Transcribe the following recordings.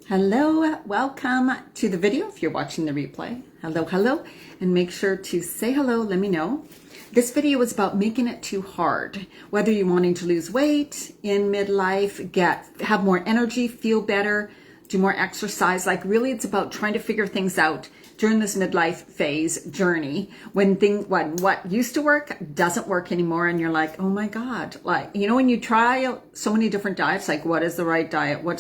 Hello, welcome to the video if you're watching the replay. Hello, and make sure to say hello, let me know. This video is about making it too hard. Whether you're wanting to lose weight in midlife, have more energy, feel better, do more exercise. Like really it's about trying to figure things out during this midlife phase journey when what used to work doesn't work anymore, and you're like, oh my God, like, you know, when you try so many different diets, like what is the right diet? What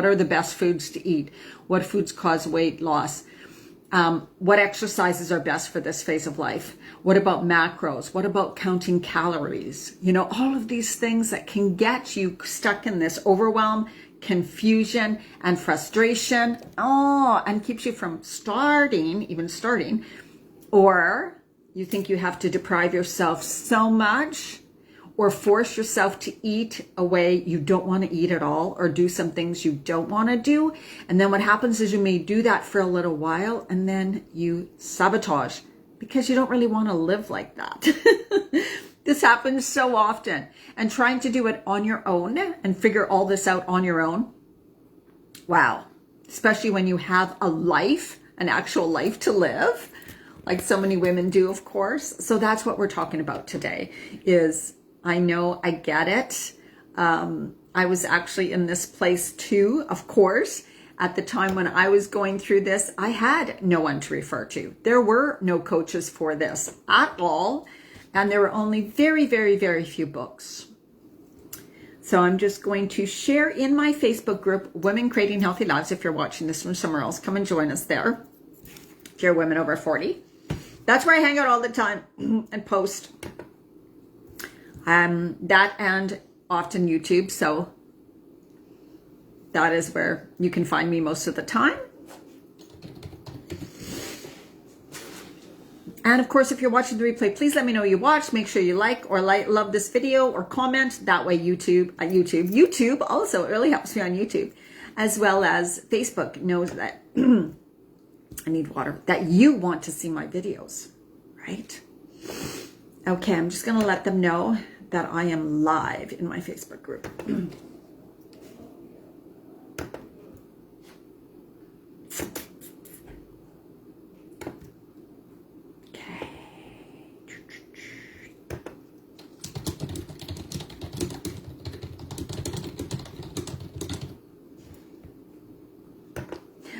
are the best foods to eat? What foods cause weight loss? What exercises are best for this phase of life? What about macros? What about counting calories? You know, all of these things that can get you stuck in this overwhelm, confusion, and frustration. And keeps you from even starting. Or you think you have to deprive yourself so much or force yourself to eat a way you don't want to eat at all, or do some things you don't want to do. And then what happens is you may do that for a little while and then you sabotage because you don't really want to live like that. This happens so often. And trying to do it on your own and figure all this out on your own. Wow. Especially when you have a life, an actual life to live, like so many women do, of course. So that's what we're talking about today is, I know, I get it. I was actually in this place too, of course. At the time when I was going through this, I had no one to refer to. There were no coaches for this at all. And there were only very, very, very few books. So I'm just going to share in my Facebook group, Women Creating Healthy Lives. If you're watching this from somewhere else, come and join us there. If you're women over 40. That's where I hang out all the time and post. That and often YouTube. So that is where you can find me most of the time. And of course, if you're watching the replay, please let me know you watched. Make sure you love this video or comment. That way YouTube also, it really helps me on YouTube, as well as Facebook knows that I need water, that you want to see my videos, right? Okay, I'm just going to let them know that I am live in my Facebook group.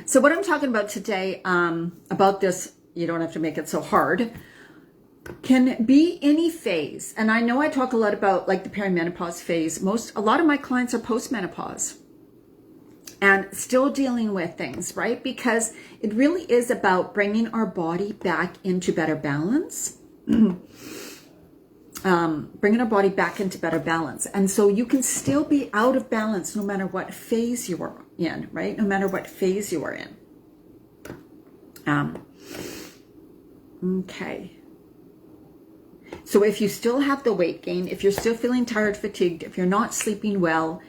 So what I'm talking about today, about this, you don't have to make it so hard, can be any phase. And I know I talk a lot about like the perimenopause phase. A lot of my clients are postmenopause and still dealing with things, right? Because it really is about bringing our body back into better balance. Bringing our body back into better balance. And so you can still be out of balance no matter what phase you are in, right? No matter what phase you are in. Okay. So if you still have the weight gain, if you're still feeling tired, fatigued, if you're not sleeping well,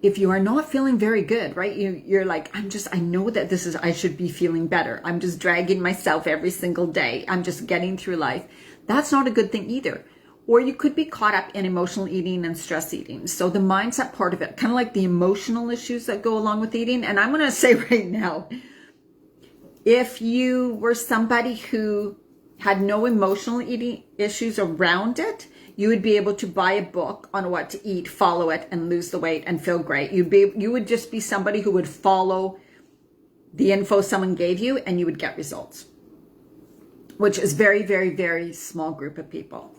if you are not feeling very good, right? You're like, I know that I should be feeling better. I'm just dragging myself every single day. I'm just getting through life. That's not a good thing either. Or you could be caught up in emotional eating and stress eating. So the mindset part of it, kind of like the emotional issues that go along with eating. And I'm going to say right now, if you were somebody who had no emotional eating issues around it, you would be able to buy a book on what to eat, follow it, and lose the weight and feel great. You would just be somebody who would follow the info someone gave you and you would get results, which is very, very, very small group of people.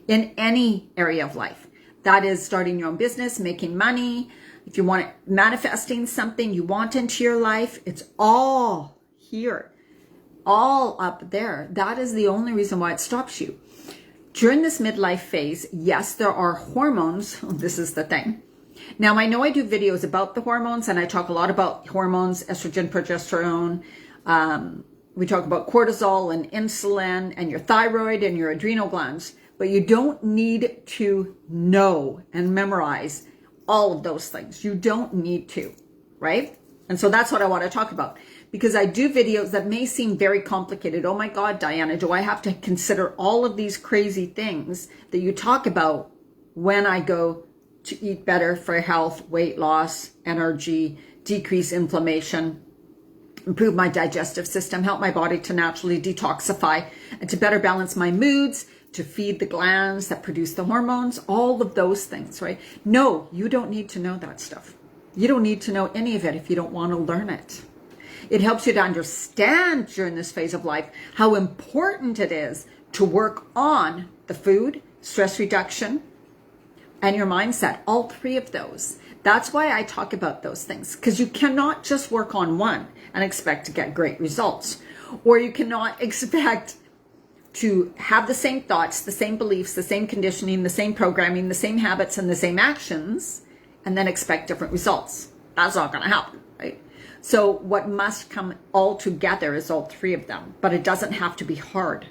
In any area of life. That is starting your own business, making money. If you want manifesting something you want into your life, it's all here, all up there. That is the only reason why it stops you. During this midlife phase, yes, there are hormones. This is the thing. Now, I know I do videos about the hormones and I talk a lot about hormones, estrogen, progesterone. We talk about cortisol and insulin and your thyroid and your adrenal glands. But you don't need to know and memorize all of those things. You don't need to, right? And so that's what I want to talk about. Because I do videos that may seem very complicated. Oh my God, Diana, do I have to consider all of these crazy things that you talk about when I go to eat better for health, weight loss, energy, decrease inflammation, improve my digestive system, help my body to naturally detoxify, and to better balance my moods, to feed the glands that produce the hormones, all of those things, right? No, you don't need to know that stuff. You don't need to know any of it if you don't want to learn it. It helps you to understand during this phase of life how important it is to work on the food, stress reduction, and your mindset, all three of those. That's why I talk about those things, because you cannot just work on one and expect to get great results, or you cannot expect to have the same thoughts, the same beliefs, the same conditioning, the same programming, the same habits, and the same actions, and then expect different results. That's not going to happen, right? So what must come all together is all three of them, but it doesn't have to be hard.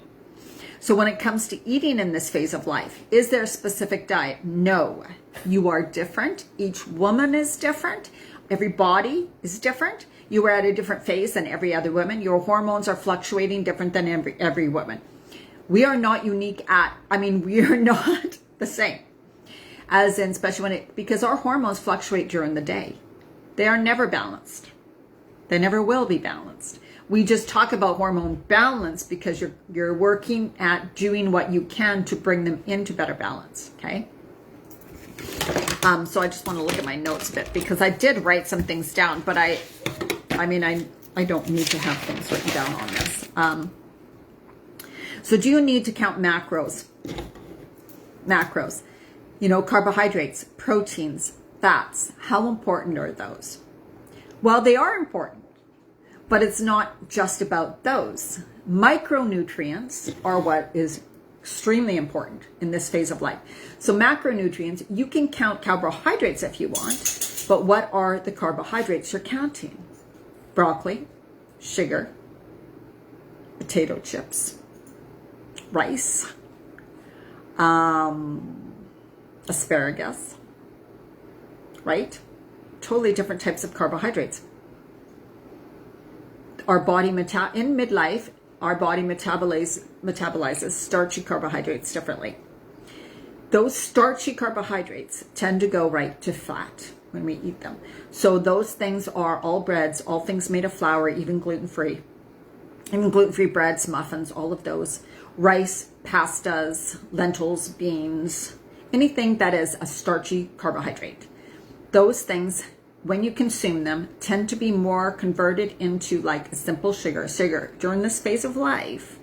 So when it comes to eating in this phase of life, is there a specific diet? No. You are different. Each woman is different. Every body is different. You are at a different phase than every other woman. Your hormones are fluctuating different than every woman. We are not unique we are not the same. As in, especially because our hormones fluctuate during the day. They are never balanced. They never will be balanced. We just talk about hormone balance because you're working at doing what you can to bring them into better balance, okay? So I just want to look at my notes a bit because I did write some things down, but I don't need to have things written down on this. So do you need to count macros? Macros, carbohydrates, proteins, fats. How important are those? Well, they are important. But it's not just about those. Micronutrients are what is extremely important in this phase of life. So macronutrients, you can count carbohydrates if you want, but what are the carbohydrates you're counting? Broccoli, sugar, potato chips, rice, asparagus, right? Totally different types of carbohydrates. Our body in midlife, our body metabolizes starchy carbohydrates differently. Those starchy carbohydrates tend to go right to fat when we eat them. So those things are all breads, all things made of flour, even gluten-free. Even gluten-free breads, muffins, all of those. Rice, pastas, lentils, beans, anything that is a starchy carbohydrate. Those things, when you consume them, tend to be more converted into like a simple sugar during this phase of life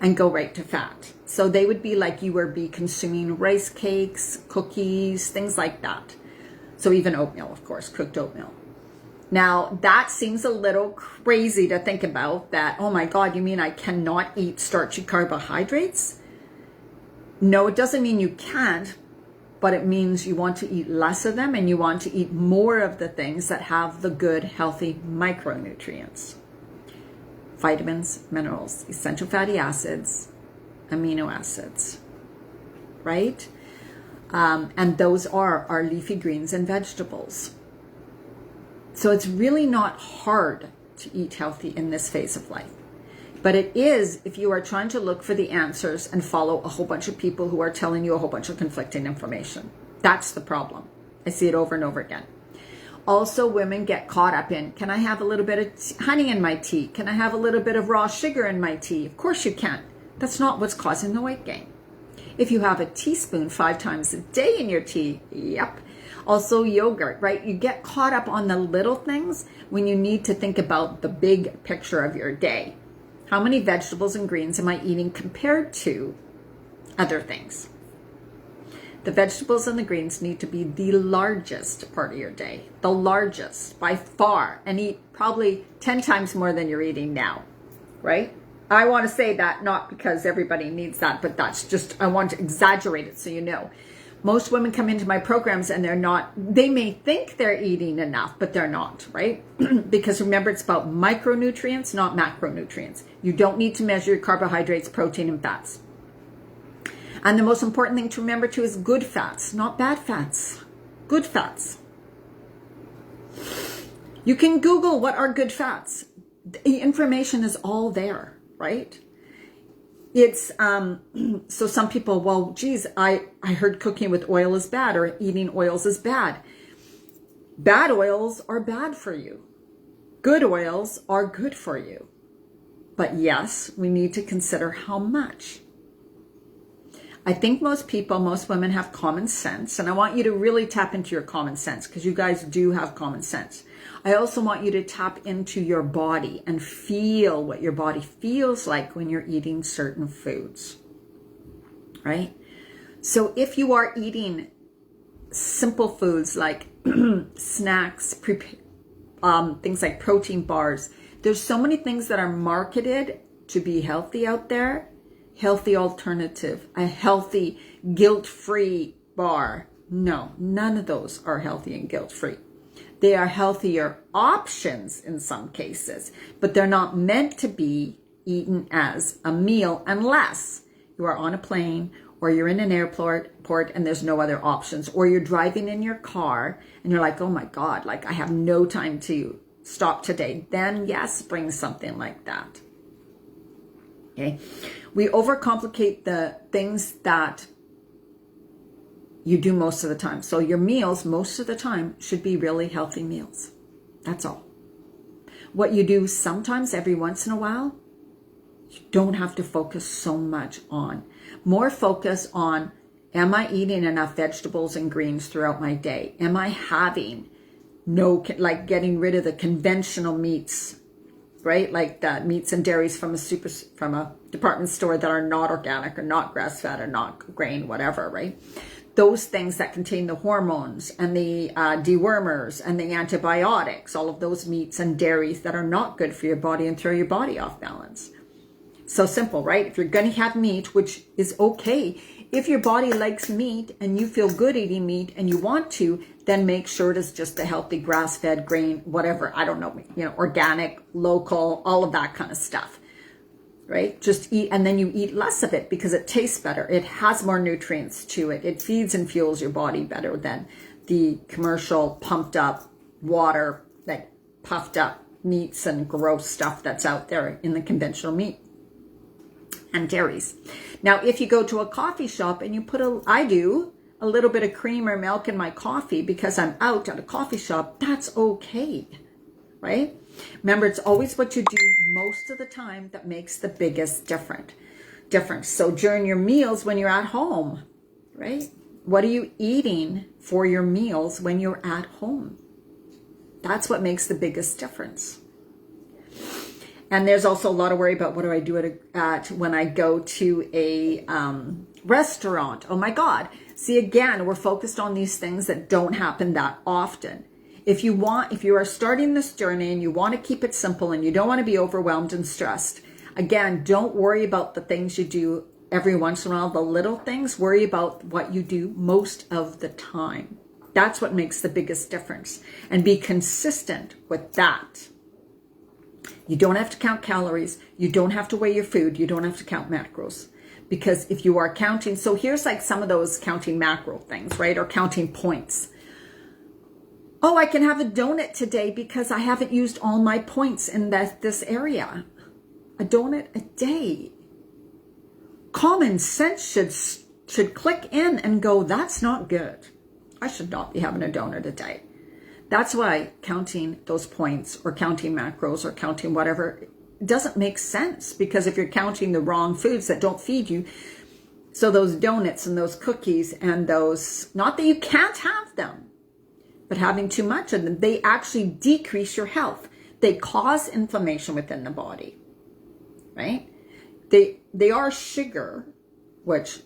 and go right to fat. So they would be like you would be consuming rice cakes, cookies, things like that. So even oatmeal, of course, cooked oatmeal. Now that seems a little crazy to think about that, oh my God, you mean I cannot eat starchy carbohydrates? No, it doesn't mean you can't. But it means you want to eat less of them and you want to eat more of the things that have the good, healthy micronutrients. Vitamins, minerals, essential fatty acids, amino acids, right? And those are our leafy greens and vegetables. So it's really not hard to eat healthy in this phase of life. But it is if you are trying to look for the answers and follow a whole bunch of people who are telling you a whole bunch of conflicting information. That's the problem. I see it over and over again. Also, women get caught up in, can I have a little bit of honey in my tea? Can I have a little bit of raw sugar in my tea? Of course you can. That's not what's causing the weight gain. If you have a teaspoon 5 times a day in your tea, yep. Also yogurt, right? You get caught up on the little things when you need to think about the big picture of your day. How many vegetables and greens am I eating compared to other things? The vegetables and the greens need to be the largest part of your day, the largest by far, and eat probably 10 times more than you're eating now, right? I want to say that not because everybody needs that, but that's just, I want to exaggerate it so you know. Most women come into my programs and they may think they're eating enough, but they're not, right? Because remember, it's about micronutrients, not macronutrients. You don't need to measure your carbohydrates, protein, and fats. And the most important thing to remember too is good fats, not bad fats. Good fats. You can Google what are good fats. The information is all there, right? It's, so some people, well, geez, I heard cooking with oil is bad or eating oils is bad. Bad oils are bad for you. Good oils are good for you. But yes, we need to consider how much. I think most women have common sense, and I want you to really tap into your common sense because you guys do have common sense. I also want you to tap into your body and feel what your body feels like when you're eating certain foods, right? So if you are eating simple foods like snacks, things like protein bars, there's so many things that are marketed to be healthy out there. Healthy alternative, a healthy guilt-free bar. No, none of those are healthy and guilt-free. They are healthier options in some cases, but they're not meant to be eaten as a meal unless you are on a plane or you're in an airport and there's no other options, or you're driving in your car and you're like, oh my God, like I have no time to stop today. Then yes, bring something like that. Okay. We overcomplicate the things that you do most of the time. So your meals most of the time should be really healthy meals. That's all. What you do sometimes every once in a while, you don't have to focus so much on. More focus on, am I eating enough vegetables and greens throughout my day? Am I having getting rid of the conventional meats, right? Like the meats and dairies from a department store that are not organic or not grass-fed or not grain, whatever, right? Those things that contain the hormones and the dewormers and the antibiotics, all of those meats and dairies that are not good for your body and throw your body off balance. So simple, right? If you're going to have meat, which is okay, if your body likes meat and you feel good eating meat and you want to, then make sure it is just a healthy grass-fed grain, whatever, I don't know, organic, local, all of that kind of stuff, right? Just eat, and then you eat less of it because it tastes better. It has more nutrients to it. It feeds and fuels your body better than the commercial pumped up water, like puffed up meats and gross stuff that's out there in the conventional meat and dairies. Now, if you go to a coffee shop and you put I do a little bit of cream or milk in my coffee because I'm out at a coffee shop, that's okay, right? Remember, it's always what you do most of the time that makes the biggest difference. So during your meals when you're at home, right? What are you eating for your meals when you're at home? That's what makes the biggest difference. And there's also a lot of worry about what do I do when I go to a restaurant. Oh my God. See, again, we're focused on these things that don't happen that often. If you are starting this journey and you want to keep it simple and you don't want to be overwhelmed and stressed, again, don't worry about the things you do every once in a while, the little things. Worry about what you do most of the time. That's what makes the biggest difference. And be consistent with that. You don't have to count calories. You don't have to weigh your food. You don't have to count macros. Because if you are counting, so here's like some of those counting macro things, right? Or counting points. Oh, I can have a donut today because I haven't used all my points in this area. A donut a day. Common sense should click in and go, that's not good. I should not be having a donut a day. That's why counting those points or counting macros or counting whatever doesn't make sense, because if you're counting the wrong foods that don't feed you, so those donuts and those cookies and those, not that you can't have them, but having too much of them, they actually decrease your health. They cause inflammation within the body, right? They are sugar, which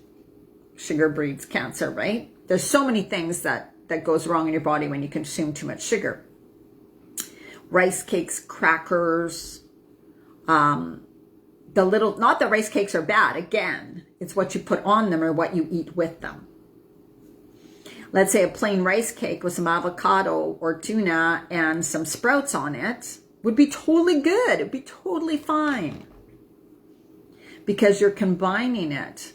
sugar breeds cancer, right? There's so many things that goes wrong in your body when you consume too much sugar. Rice cakes, crackers, not that rice cakes are bad. Again, it's what you put on them or what you eat with them. Let's say a plain rice cake with some avocado or tuna and some sprouts on it would be totally good. It'd be totally fine. Because you're combining it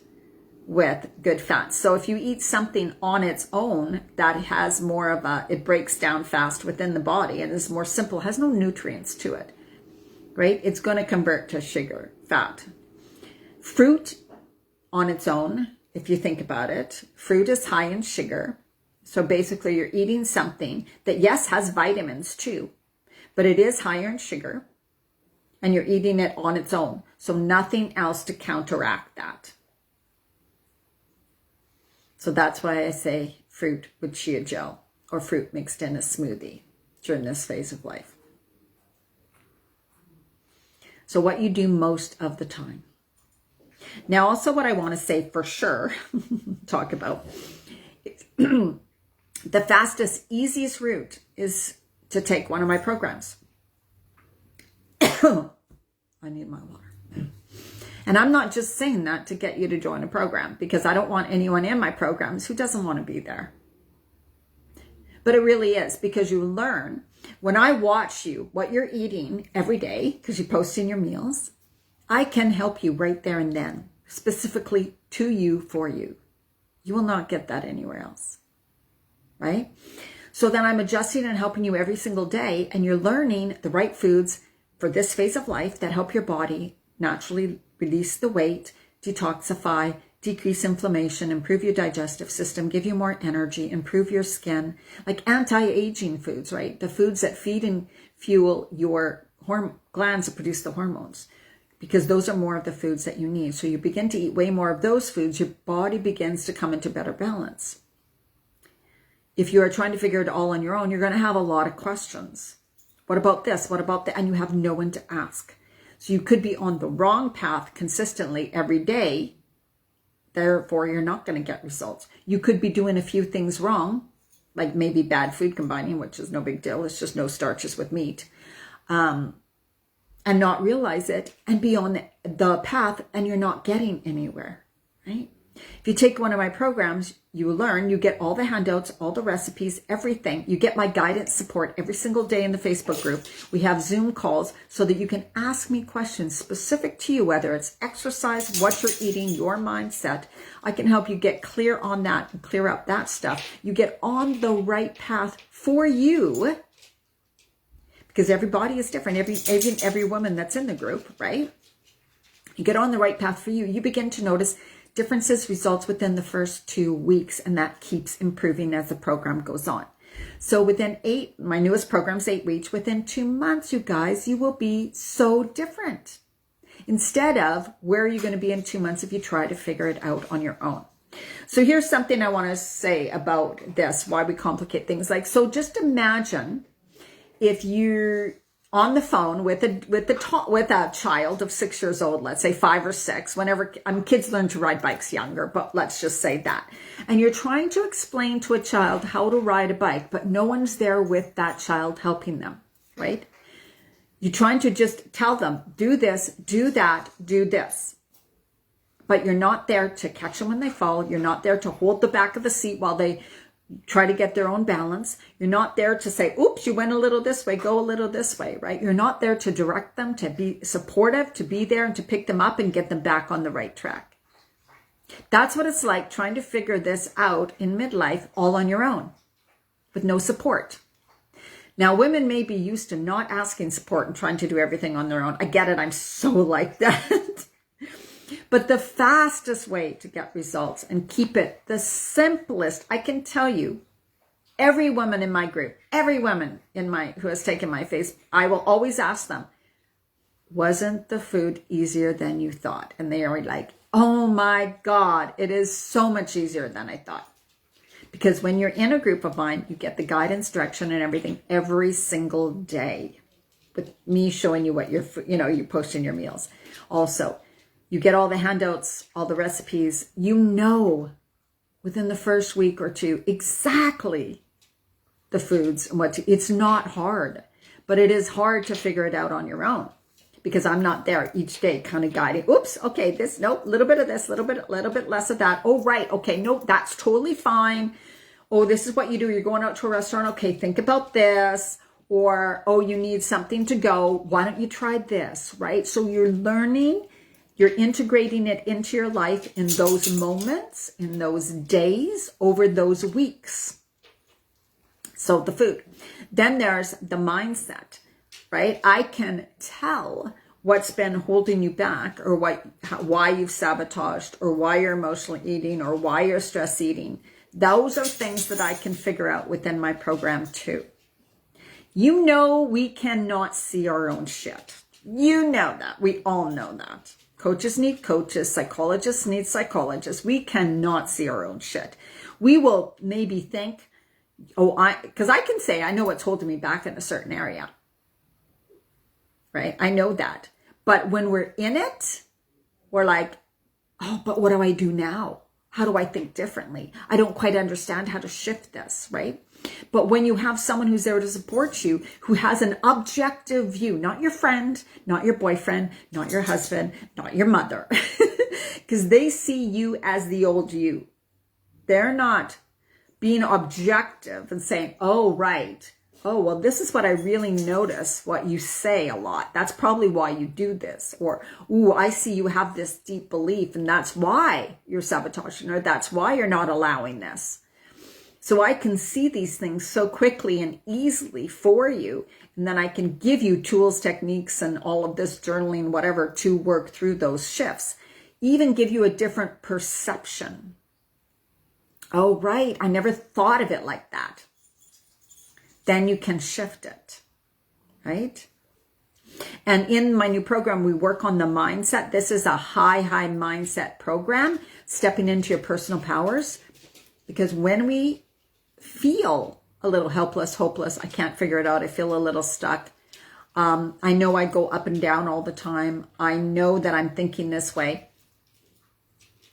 with good fats. So if you eat something on its own that has more of it breaks down fast within the body and is more simple, has no nutrients to it, right? It's going to convert to sugar, fat. Fruit on its own, if you think about it, fruit is high in sugar. So basically you're eating something that, yes, has vitamins too, but it is higher in sugar, and you're eating it on its own. So nothing else to counteract that. So that's why I say fruit with chia gel or fruit mixed in a smoothie during this phase of life. So what you do most of the time. Now, also what I want to say for sure, talk about, the fastest, easiest route is to take one of my programs. I need my water. And I'm not just saying that to get you to join a program, because I don't want anyone in my programs who doesn't want to be there. But it really is, because you learn, when I watch you, what you're eating every day, because you post in your meals, I can help you right there and then, specifically to you, for you. You will not get that anywhere else, right? So then I'm adjusting and helping you every single day, and you're learning the right foods for this phase of life that help your body naturally release the weight, detoxify, decrease inflammation, improve your digestive system, give you more energy, improve your skin, like anti-aging foods, right? The foods that feed and fuel your glands that produce the hormones, because those are more of the foods that you need. So you begin to eat way more of those foods, your body begins to come into better balance. If you are trying to figure it all on your own, you're going to have a lot of questions. What about this? What about that? And you have no one to ask. So you could be on the wrong path consistently every day. Therefore, you're not going to get results. You could be doing a few things wrong, like maybe bad food combining, which is no big deal. It's just no starches with meat. And not realize it and be on the path, and you're not getting anywhere, right? If you take one of my programs, you learn, you get all the handouts, all the recipes, everything. You get my guidance support every single day in the Facebook group. We have Zoom calls so that you can ask me questions specific to you, whether it's exercise, what you're eating, your mindset. I can help you get clear on that and clear up that stuff. You get on the right path for you, because everybody is different. Every woman that's in the group, right? You get on the right path for you. You begin to notice differences, results within the first 2 weeks, and that keeps improving as the program goes on. So within my newest program's 8 weeks, within 2 months, you guys, you will be so different. Instead of where are you going to be in 2 months if you try to figure it out on your own. So here's something I want to say about this, why we complicate things. Like, so just imagine if you're on the phone with a child of 6 years old, let's say 5 or 6, whenever, kids learn to ride bikes younger, but let's just say that. And you're trying to explain to a child how to ride a bike, but no one's there with that child helping them, right? You're trying to just tell them, do this, do that, do this. But you're not there to catch them when they fall. You're not there to hold the back of the seat while they try to get their own balance. You're not there to say, oops, you went a little this way, go a little this way, right? You're not there to direct them, to be supportive, to be there and to pick them up and get them back on the right track. That's what it's like trying to figure this out in midlife all on your own with no support. Now, women may be used to not asking support and trying to do everything on their own. I get it. I'm so like that. But the fastest way to get results and keep it the simplest, I can tell you, every woman in my group, every woman who has taken my face, I will always ask them, wasn't the food easier than you thought? And they are like, oh my God, it is so much easier than I thought. Because when you're in a group of mine, you get the guidance, direction, and everything every single day. With me showing you what you post in your meals. Also, you get all the handouts, all the recipes. You know within the first week or two exactly the foods and it's not hard, but it is hard to figure it out on your own because I'm not there each day kind of guiding. Oops, okay, this, nope, a little bit of this, little bit less of that. Oh, right, okay, nope, that's totally fine. Oh, this is what you do. You're going out to a restaurant. Okay, think about this. Or, oh, you need something to go. Why don't you try this, right? So you're learning. You're integrating it into your life in those moments, in those days, over those weeks. So the food. Then there's the mindset, right? I can tell what's been holding you back, or why you've sabotaged, or why you're emotional eating, or why you're stress eating. Those are things that I can figure out within my program too. You know, we cannot see our own shit. You know that. We all know that. Coaches need coaches. Psychologists need psychologists. We cannot see our own shit. We will maybe think, because I can say, I know what's holding me back in a certain area. Right? I know that. But when we're in it, we're like, oh, but what do I do now? How do I think differently? I don't quite understand how to shift this, right? But when you have someone who's there to support you, who has an objective view, not your friend, not your boyfriend, not your husband, not your mother, because they see you as the old you. They're not being objective and saying, oh, right. Oh, well, this is what I really notice, what you say a lot. That's probably why you do this. Or, ooh, I see you have this deep belief, and that's why you're sabotaging, or that's why you're not allowing this. So I can see these things so quickly and easily for you, and then I can give you tools, techniques, and all of this journaling, whatever, to work through those shifts. Even give you a different perception. Oh, right, I never thought of it like that. Then you can shift it, right? And in my new program, we work on the mindset. This is a high mindset program, stepping into your personal powers. Because when we feel a little helpless, hopeless, I can't figure it out, I feel a little stuck. I know I go up and down all the time. I know that I'm thinking this way.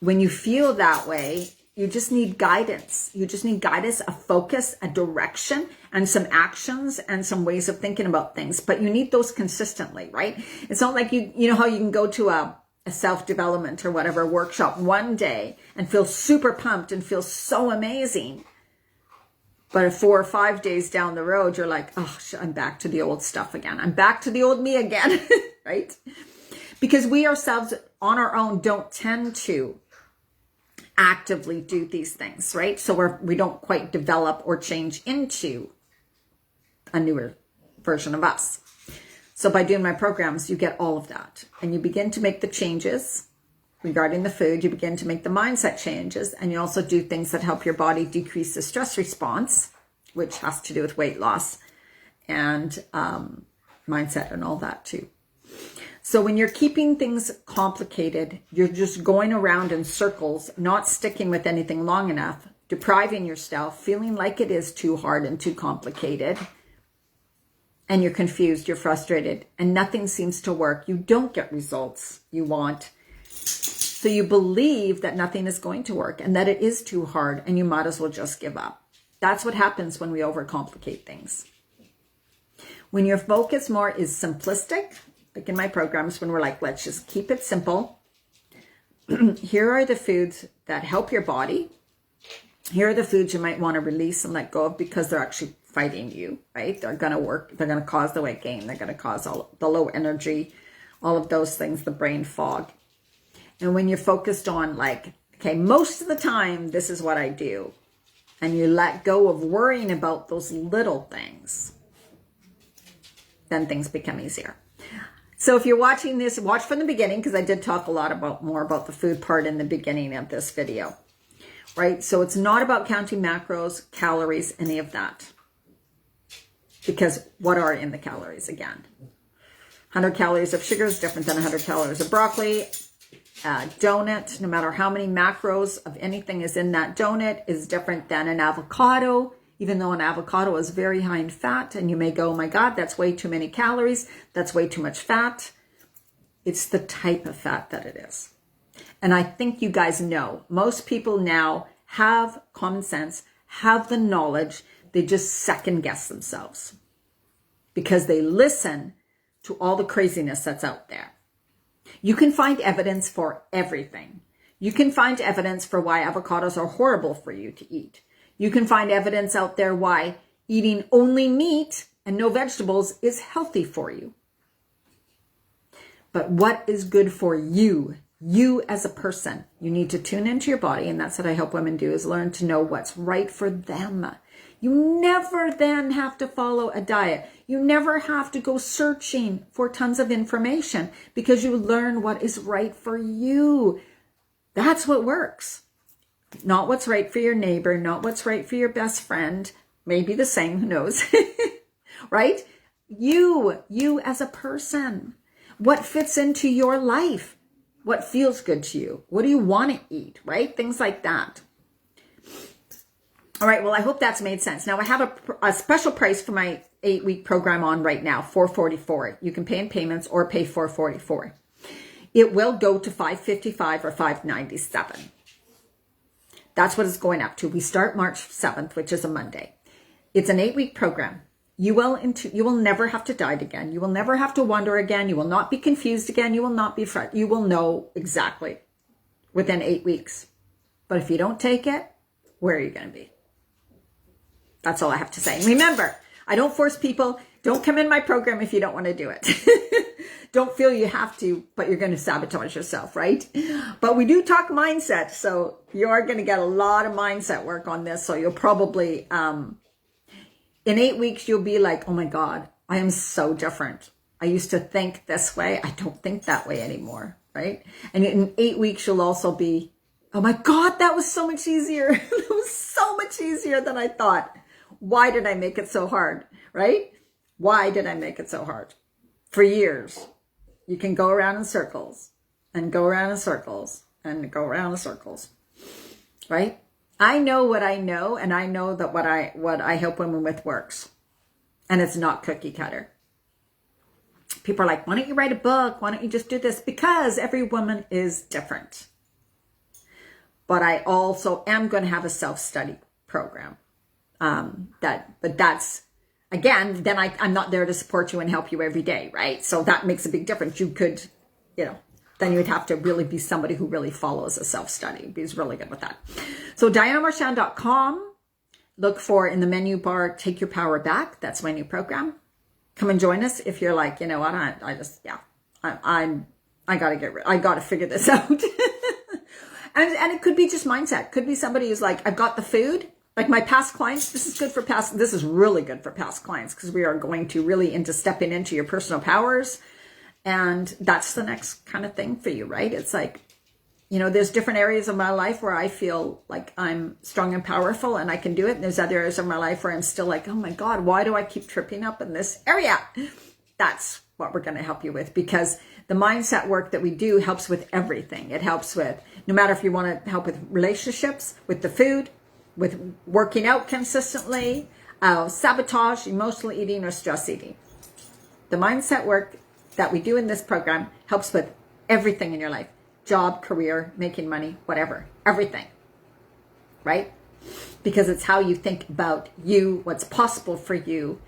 When you feel that way, you just need guidance. You just need guidance, a focus, a direction, and some actions and some ways of thinking about things. But you need those consistently, right? It's not like you know how you can go to a self-development or whatever workshop one day and feel super pumped and feel so amazing. But 4 or 5 days down the road, you're like, oh, I'm back to the old stuff again. I'm back to the old me again, right? Because we ourselves on our own don't tend to actively do these things, right? So we don't quite develop or change into a newer version of us. So by doing my programs, you get all of that, and you begin to make the changes regarding the food. You begin to make the mindset changes, and you also do things that help your body decrease the stress response, which has to do with weight loss and mindset and all that too. So when you're keeping things complicated, you're just going around in circles, not sticking with anything long enough, depriving yourself, feeling like it is too hard and too complicated, and you're confused, you're frustrated, and nothing seems to work. You don't get results you want. So you believe that nothing is going to work and that it is too hard, and you might as well just give up. That's what happens when we overcomplicate things. When your focus more is simplistic, like in my programs, when we're like, let's just keep it simple. Here are the foods that help your body. Here are the foods you might want to release and let go of because they're actually fighting you, right? They're going to work. They're going to cause the weight gain. They're going to cause all the low energy, all of those things, the brain fog. And when you're focused on like, okay, most of the time, this is what I do. And you let go of worrying about those little things, then things become easier. So if you're watching this, watch from the beginning, because I did talk a lot more about the food part in the beginning of this video, right? So it's not about counting macros, calories, any of that. Because what are in the calories again? 100 calories of sugar is different than 100 calories of broccoli. Donut, no matter how many macros of anything is in that donut, is different than an avocado. Even though an avocado is very high in fat, and you may go, oh my God, that's way too many calories. That's way too much fat. It's the type of fat that it is. And I think you guys know, most people now have common sense, have the knowledge. They just second guess themselves because they listen to all the craziness that's out there. You can find evidence for everything. You can find evidence for why avocados are horrible for you to eat. You can find evidence out there why eating only meat and no vegetables is healthy for you. But what is good for you? You as a person, you need to tune into your body, and that's what I help women do, is learn to know what's right for them. You never then have to follow a diet. You never have to go searching for tons of information because you learn what is right for you. That's what works. Not what's right for your neighbor, not what's right for your best friend. Maybe the same, who knows, right? You as a person, what fits into your life, what feels good to you, what do you want to eat, right? Things like that. All right, well, I hope that's made sense. Now, I have a special price for my 8-week program on right now, $444. You can pay in payments or pay $444. It will go to $555 or $597. That's what it's going up to. We start March 7th, which is a Monday. It's an 8-week program. You will never have to diet again. You will never have to wonder again. You will not be confused again. You will not be frightened. You will know exactly within 8 weeks. But if you don't take it, where are you going to be? That's all I have to say. And remember, I don't force people. Don't come in my program if you don't want to do it. Don't feel you have to, but you're going to sabotage yourself, right? But we do talk mindset. So you are going to get a lot of mindset work on this. So you'll probably, in 8 weeks, you'll be like, oh my God, I am so different. I used to think this way. I don't think that way anymore, right? And in 8 weeks, you'll also be, oh my God, that was so much easier. That was so much easier than I thought. Why did I make it so hard, right? Why did I make it so hard? For years, you can go around in circles and go around in circles and go around in circles, right? I know what I know, and I know that what I help women with works, and it's not cookie cutter. People are like, why don't you write a book? Why don't you just do this? Because every woman is different. But I also am going to have a self-study program. But that's, again, then I'm not there to support you and help you every day, right? So that makes a big difference. You could, then you would have to really be somebody who really follows a self-study. He's really good with that. So DianaMarchand.com, look for in the menu bar, Take Your Power Back. That's my new program. Come and join us if you're like, you know what, I got to figure this out. And it could be just mindset. Could be somebody who's like, I've got the food. Like my past clients, this is really good for past clients because we are going to really into stepping into your personal powers. And that's the next kind of thing for you, right? It's like, there's different areas of my life where I feel like I'm strong and powerful and I can do it. And there's other areas of my life where I'm still like, oh my God, why do I keep tripping up in this area? That's what we're going to help you with, because the mindset work that we do helps with everything. It helps with, no matter if you want to help with relationships, with the food, with working out consistently, sabotage, emotional eating, or stress eating. The mindset work that we do in this program helps with everything in your life. Job, career, making money, whatever. Everything. Right? Because it's how you think about you, what's possible for you,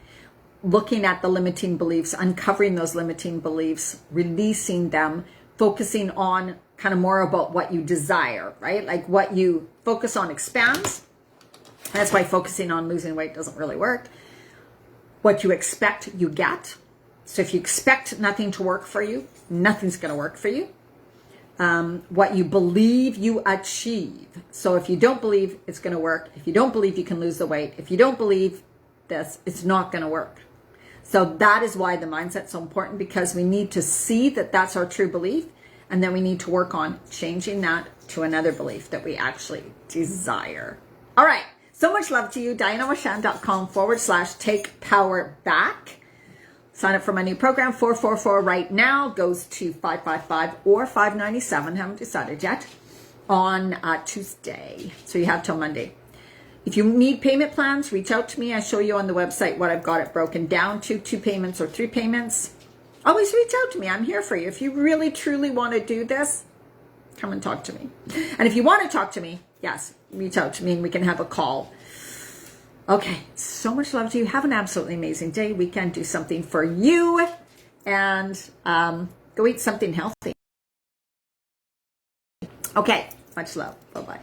looking at the limiting beliefs, uncovering those limiting beliefs, releasing them, focusing on kind of more about what you desire, right? Like what you focus on expands. That's why focusing on losing weight doesn't really work. What you expect, you get. So if you expect nothing to work for you, nothing's going to work for you. What you believe, you achieve. So if you don't believe it's going to work, if you don't believe you can lose the weight, if you don't believe this, it's not going to work. So that is why the mindset's so important, because we need to see that that's our true belief. And then we need to work on changing that to another belief that we actually desire. All right. So much love to you. DianaMarchand.com/take power back. Sign up for my new program. 444 right now goes to 555 or 597. Haven't decided yet. On Tuesday. So you have till Monday. If you need payment plans, reach out to me. I show you on the website what I've got it broken down to, 2 payments or 3 payments. Always reach out to me. I'm here for you. If you really, truly want to do this, come and talk to me. And if you want to talk to me, yes, reach out to me and we can have a call. Okay, so much love to you. Have an absolutely amazing day. We can do something for you and go eat something healthy. Okay, much love. Bye-bye.